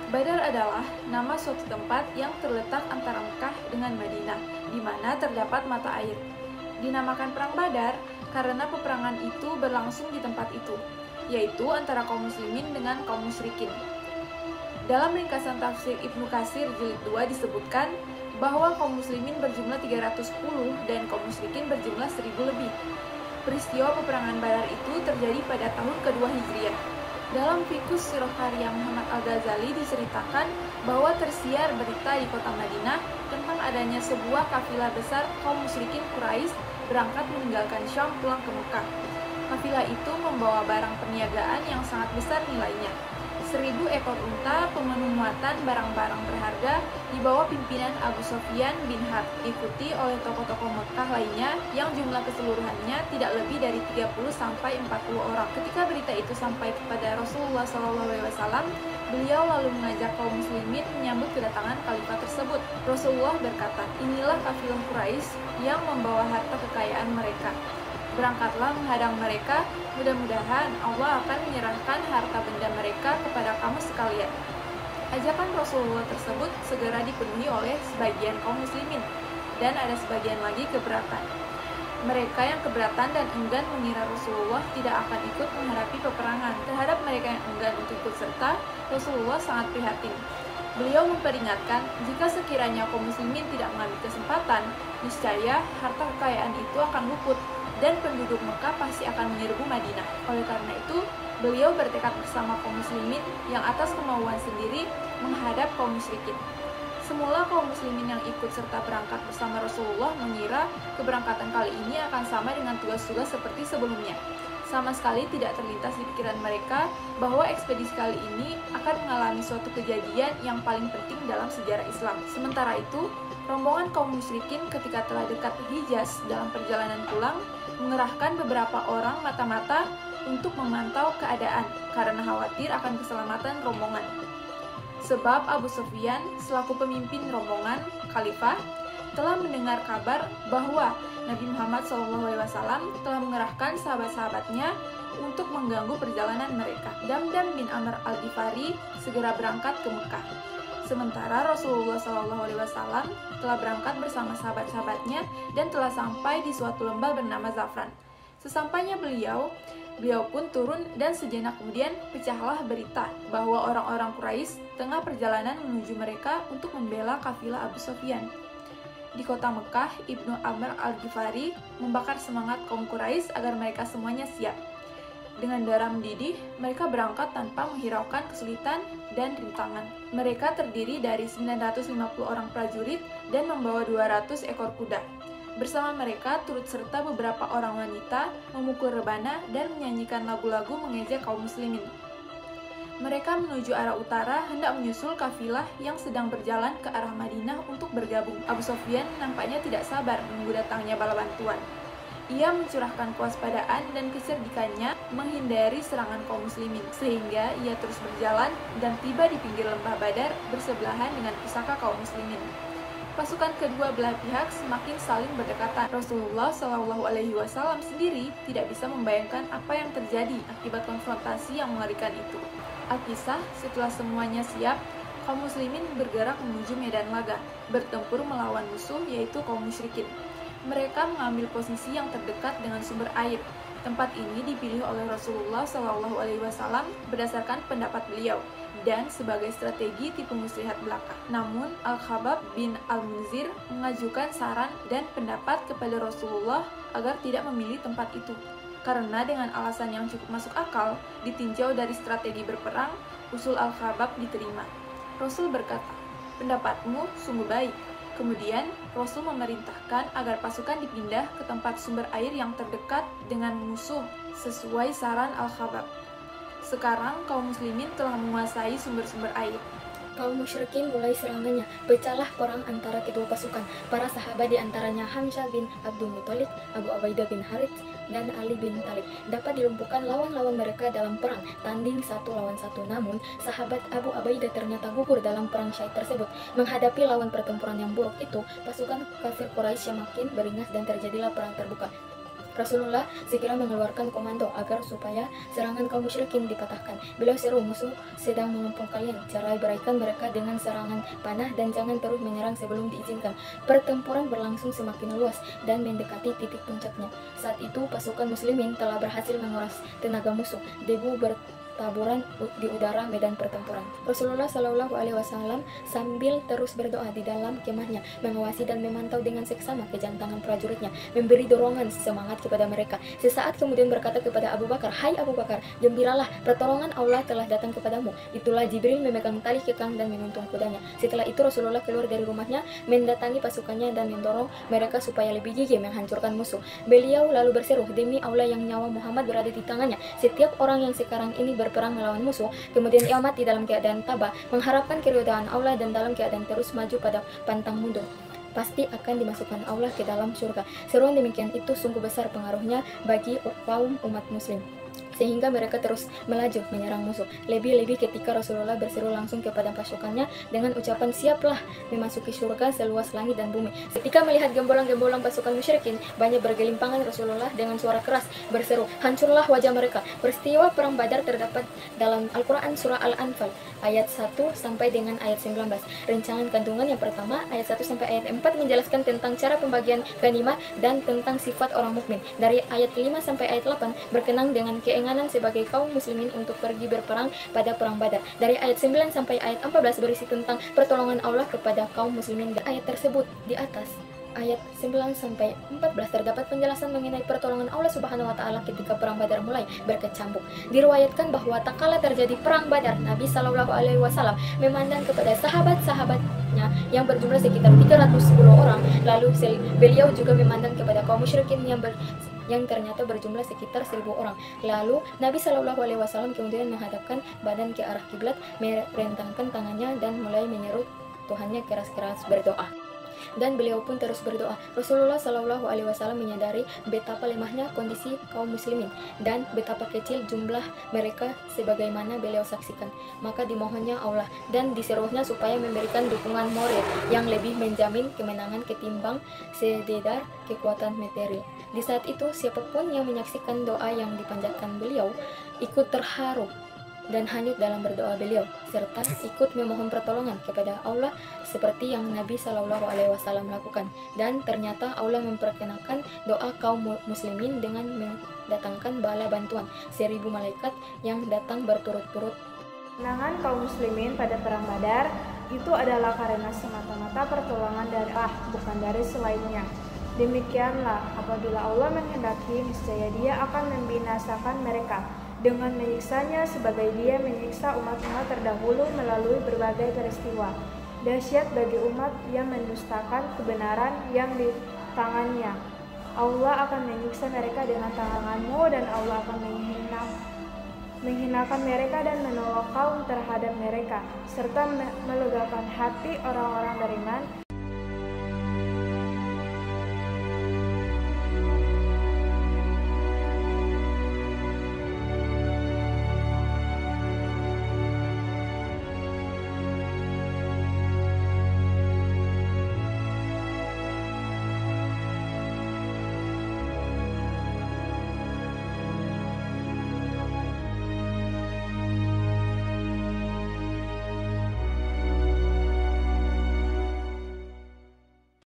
Badar adalah nama suatu tempat yang terletak antara Mekah dengan Madinah, di mana terdapat mata air. Dinamakan Perang Badar karena peperangan itu berlangsung di tempat itu, yaitu antara kaum muslimin dengan kaum musyrikin. Dalam ringkasan tafsir Ibnu Katsir jilid 2 disebutkan bahwa kaum muslimin berjumlah 310 dan kaum musyrikin berjumlah 1000 lebih. Peristiwa peperangan Badar itu terjadi pada tahun kedua Hijriah. Dalam Fiqhus Sirah karya Muhammad Al-Ghazali diceritakan bahwa tersiar berita di kota Madinah tentang adanya sebuah kafilah besar kaum musyrikin Quraisy berangkat meninggalkan Syam pulang ke Mekah. Kafilah itu membawa barang perniagaan yang sangat besar nilainya. 1000 ekor unta pemenuh muatan barang-barang berharga di bawah pimpinan Abu Sufyan bin Harb, diikuti oleh tokoh-tokoh Mekah lainnya yang jumlah keseluruhannya tidak lebih dari 30-40 orang. Ketika berita itu sampai kepada Rasulullah SAW, beliau lalu mengajak kaum muslimin menyambut kedatangan khalifah tersebut. Rasulullah berkata, "Inilah kafilah Quraisy yang membawa harta kekayaan mereka. Berangkatlah menghadang mereka, mudah-mudahan Allah akan menyerahkan harta benda mereka kepada kamu sekalian." Ajakan Rasulullah tersebut segera dipenuhi oleh sebagian kaum muslimin, dan ada sebagian lagi keberatan. Mereka yang keberatan dan enggan mengira Rasulullah tidak akan ikut menghadapi peperangan. Terhadap mereka yang enggan untuk ikut serta, Rasulullah sangat prihatin. Beliau memperingatkan, jika sekiranya kaum muslimin tidak mengambil kesempatan, niscaya harta kekayaan itu akan luput, dan penduduk Mekah pasti akan menyerbu Madinah. Oleh karena itu, beliau bertekad bersama kaum muslimin yang atas kemauan sendiri menghadap kaum musyrikin. Semula kaum muslimin yang ikut serta berangkat bersama Rasulullah mengira keberangkatan kali ini akan sama dengan tugas-tugas seperti sebelumnya. Sama sekali tidak terlintas di pikiran mereka bahwa ekspedisi kali ini akan mengalami suatu kejadian yang paling penting dalam sejarah Islam. Sementara itu, rombongan kaum musyrikin ketika telah dekat Hijaz dalam perjalanan pulang, mengerahkan beberapa orang mata-mata untuk memantau keadaan karena khawatir akan keselamatan rombongan. Sebab Abu Sufyan selaku pemimpin rombongan khalifah telah mendengar kabar bahwa Nabi Muhammad SAW telah mengerahkan sahabat-sahabatnya untuk mengganggu perjalanan mereka. Damdam bin Amr al-Ghifari segera berangkat ke Mekah. Sementara Rasulullah SAW telah berangkat bersama sahabat-sahabatnya dan telah sampai di suatu lembah bernama Zafran. Sesampainya beliau pun turun dan sejenak kemudian pecahlah berita bahwa orang-orang Quraisy tengah perjalanan menuju mereka untuk membela kafilah Abu Sufyan. Di kota Mekah, Ibnu Amr al-Ghifari membakar semangat kaum Quraisy agar mereka semuanya siap. Dengan darah mendidih, mereka berangkat tanpa menghiraukan kesulitan dan rintangan. Mereka terdiri dari 950 orang prajurit dan membawa 200 ekor kuda. Bersama mereka turut serta beberapa orang wanita memukul rebana dan menyanyikan lagu-lagu mengejek kaum muslimin. Mereka menuju arah utara hendak menyusul kafilah yang sedang berjalan ke arah Madinah untuk bergabung. Abu Sufyan nampaknya tidak sabar menunggu datangnya bala bantuan. Ia mencurahkan kewaspadaan dan kecerdikannya menghindari serangan kaum muslimin, sehingga ia terus berjalan dan tiba di pinggir lembah Badar bersebelahan dengan pusaka kaum muslimin. Pasukan kedua belah pihak semakin saling berdekatan. Rasulullah SAW sendiri tidak bisa membayangkan apa yang terjadi akibat konfrontasi yang mengerikan itu. Alkisah, setelah semuanya siap, kaum muslimin bergerak menuju medan laga, bertempur melawan musuh yaitu kaum musyrikin. Mereka mengambil posisi yang terdekat dengan sumber air. Tempat ini dipilih oleh Rasulullah SAW berdasarkan pendapat beliau dan sebagai strategi tipu muslihat belaka. Namun, Al-Khabbab bin Al-Munzir mengajukan saran dan pendapat kepada Rasulullah agar tidak memilih tempat itu. Karena dengan alasan yang cukup masuk akal, ditinjau dari strategi berperang, usul Al-Khabbab diterima. Rasul berkata, "Pendapatmu sungguh baik." Kemudian, Rasul memerintahkan agar pasukan dipindah ke tempat sumber air yang terdekat dengan musuh sesuai saran Al-Khabbab. Sekarang, kaum muslimin telah menguasai sumber-sumber air. Kaum musyrikin mulai serangannya. Pecahlah perang antara kedua pasukan. Para sahabat diantaranya Hamzah bin Abdul Muthalib, Abu Ubaidah bin Harits, dan Ali bin Thalib dapat dilumpuhkan lawan-lawan mereka dalam perang tanding 1 lawan 1. Namun, sahabat Abu Ubaidah ternyata gugur dalam perang syahid tersebut. Menghadapi lawan pertempuran yang buruk itu, pasukan kafir Quraisy semakin beringas dan terjadilah perang terbuka. Rasulullah segera mengeluarkan komando agar supaya serangan kaum musyrikin dipatahkan. Beliau seru, musuh sedang mengepung kalian, cara berikan mereka dengan serangan panah dan jangan terus menyerang sebelum diizinkan. Pertempuran berlangsung semakin luas dan mendekati titik puncaknya. Saat itu pasukan muslimin telah berhasil menguras tenaga musuh. Debu bertaburan di udara medan pertempuran. Rasulullah Shallallahu Alaihi Wasallam sambil terus berdoa di dalam kemahnya, mengawasi dan memantau dengan seksama kejantangan prajuritnya, memberi dorongan semangat kepada mereka. Sesaat kemudian berkata kepada Abu Bakar, "Hai Abu Bakar, gembiralah, pertolongan Allah telah datang kepadamu." Itulah Jibril memegang tali kekang dan menuntun kudanya. Setelah itu Rasulullah keluar dari rumahnya, mendatangi pasukannya dan mendorong mereka supaya lebih gigih menghancurkan musuh. Beliau lalu berseru, "Demi Allah yang nyawa Muhammad berada di tangannya, setiap orang yang sekarang ini berperang melawan musuh, kemudian ia mati dalam keadaan tabah, mengharapkan keridhaan Allah dan dalam keadaan terus maju pada pantang mundur, pasti akan dimasukkan Allah ke dalam surga." Seruan demikian itu sungguh besar pengaruhnya bagi kaum umat muslim, sehingga mereka terus melaju menyerang musuh. Lebih-lebih ketika Rasulullah berseru langsung kepada pasukannya dengan ucapan, "Siaplah memasuki surga seluas langit dan bumi." Ketika melihat gembolang-gembolang pasukan musyrikin banyak bergelimpangan, Rasulullah dengan suara keras berseru, "Hancurlah wajah mereka." Peristiwa perang Badar terdapat dalam Al-Quran surah Al-Anfal ayat 1 sampai dengan ayat 19. Rencangan kandungan yang pertama ayat 1 sampai ayat 4 menjelaskan tentang cara pembagian ghanimah dan tentang sifat orang mukmin. Dari ayat 5 sampai ayat 8 berkenaan dengan keinginan sebagai kaum muslimin untuk pergi berperang pada perang Badar. Dari ayat 9 sampai ayat 14 berisi tentang pertolongan Allah kepada kaum muslimin. Ayat tersebut di atas ayat 9 sampai 14 terdapat penjelasan mengenai pertolongan Allah Subhanahu wa taala ketika perang Badar mulai berkecambuk. Diriwayatkan bahwa tak kala terjadi perang Badar, Nabi Shallallahu alaihi wasallam memandang kepada sahabat-sahabatnya yang berjumlah sekitar 310 orang, lalu beliau juga memandang kepada kaum musyrikin yang ternyata berjumlah sekitar 1000 orang. Lalu Nabi Shallallahu Alaihi Wasallam kemudian menghadapkan badan ke arah kiblat, merentangkan tangannya dan mulai menyeru Tuhannya keras-keras berdoa. Dan beliau pun terus berdoa. Rasulullah Shallallahu Alaihi Wasallam menyadari betapa lemahnya kondisi kaum muslimin dan betapa kecil jumlah mereka sebagaimana beliau saksikan. Maka dimohonnya Allah dan diserunya supaya memberikan dukungan moral yang lebih menjamin kemenangan ketimbang sededar kekuatan materi. Di saat itu siapapun yang menyaksikan doa yang dipanjatkan beliau ikut terharu dan hanyut dalam berdoa beliau, serta ikut memohon pertolongan kepada Allah seperti yang Nabi Shallallahu Alaihi Wasallam lakukan. Dan ternyata Allah memperkenakan doa kaum muslimin dengan mendatangkan bala bantuan 1000 malaikat yang datang berturut-turut. Kemenangan kaum muslimin pada perang Badar itu adalah karena semata-mata pertolongan dari Allah, bukan dari selainnya. Demikianlah apabila Allah menghendaki, niscaya Dia akan membinasakan mereka dengan menyiksanya sebagai Dia menyiksa umat-umat terdahulu melalui berbagai peristiwa. Dahsyat bagi umat yang mendustakan kebenaran yang di tangannya. Allah akan menyiksa mereka dengan tanganmu, dan Allah akan menghinakan mereka dan menolak kaum terhadap mereka, serta melegakan hati orang-orang beriman.